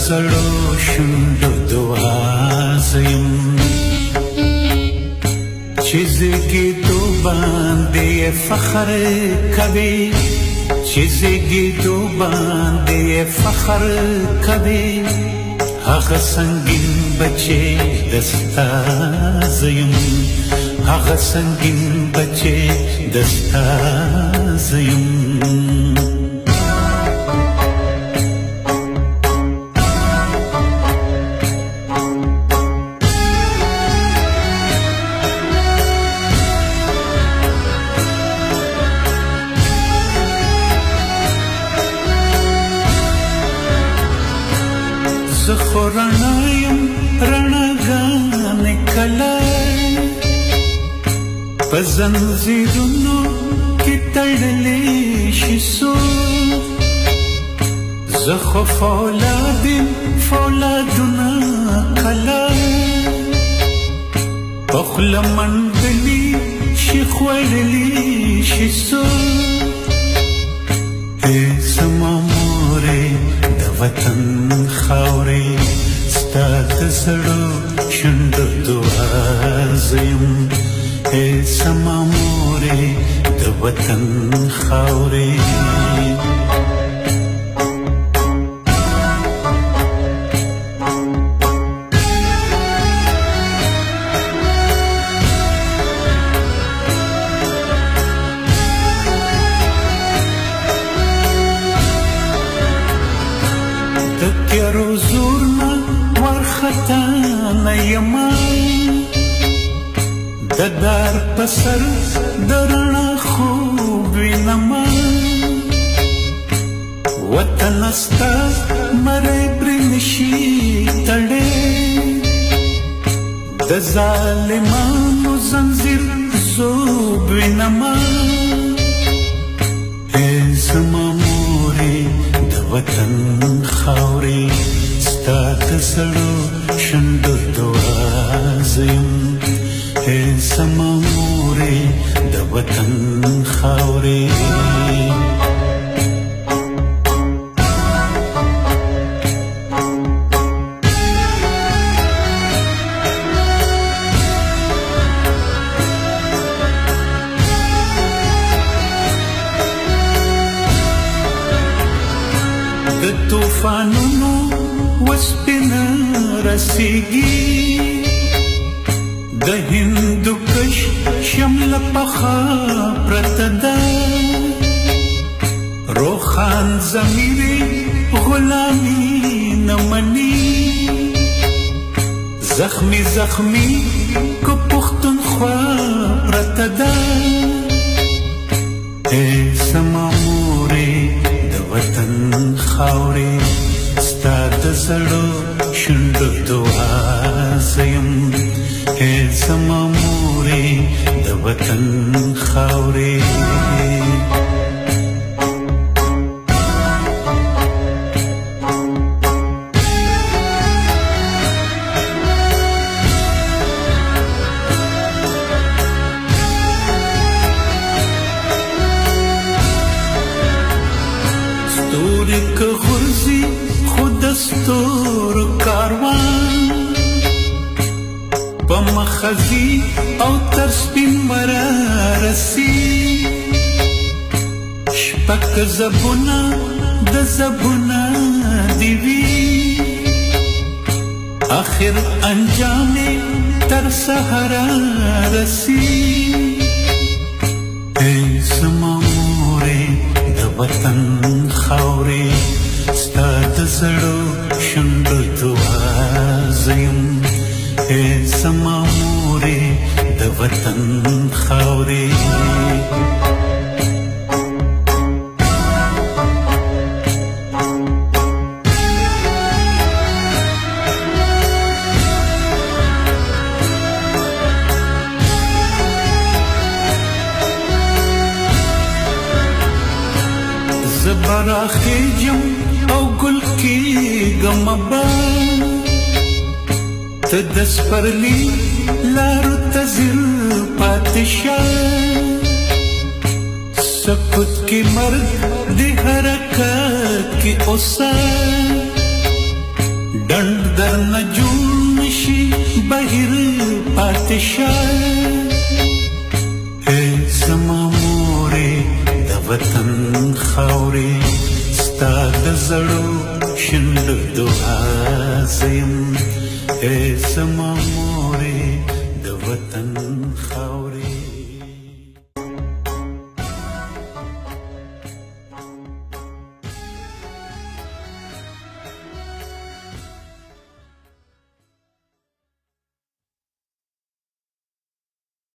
زړو شونډو دعا زیم چې زیږېدو باندې فخر کوي چې زیږېدو باندې فخر کوي هغه سنگین بچې دستا زیم هغه سنگین بچې دستا زیم زخو رڼایم رڼاګانې کله په زنځیرونو کې تړلی شي څوک زخو فولادیم فولادونه کله په خوله منډلي شي خوړلی شي څوک ای زما مورې د وطن خاورې ستا د زړو شونډو دعا زیم ای زما مورې د وطن خاورې تیارو زورنا ورخطا نیما د دار پسر درنا خوب وینما وطن استا مری برنشی تړې د ظالمانو زنځیر زوب وینما ای زما مورې د وطن خاورې ستا د زړو شونډو دعا زیم ای زما مورې د وطن خاورې د طوفانونو وسپنه رسیږي د هندوکش شمله پخه پرته ده روخان ضمیرې غلامي نه مني زخمي زخمي که پښتونخوا پرته ده ای زما مورې وطن خاورې ستا د زړو شونډو دعا زیم ای زما مورې د وطن خاورې ستوري که غورځي خو د ستورو کاروان په مخه ځي او تر سپین مره رسي شپږ زبونه د زبونه دي وي آخر انجام تر سهاره رسي ای زما مورې د وطن خاورې ستا د زړو شونډو دعا زیم ای زما مورې د وطن خاورې زبراخیجم او گل کیږم ابا ته د سپرلي لارو ته ځیر پاتې شه سکوت کې مرګ د حرکت کې اوسه ډنډ درنه جوړ نشي بهر پاتې شه زما مورې د وطن خاورې ستا د زړو شنډو دعا زیم زما مورې د وطن خاورې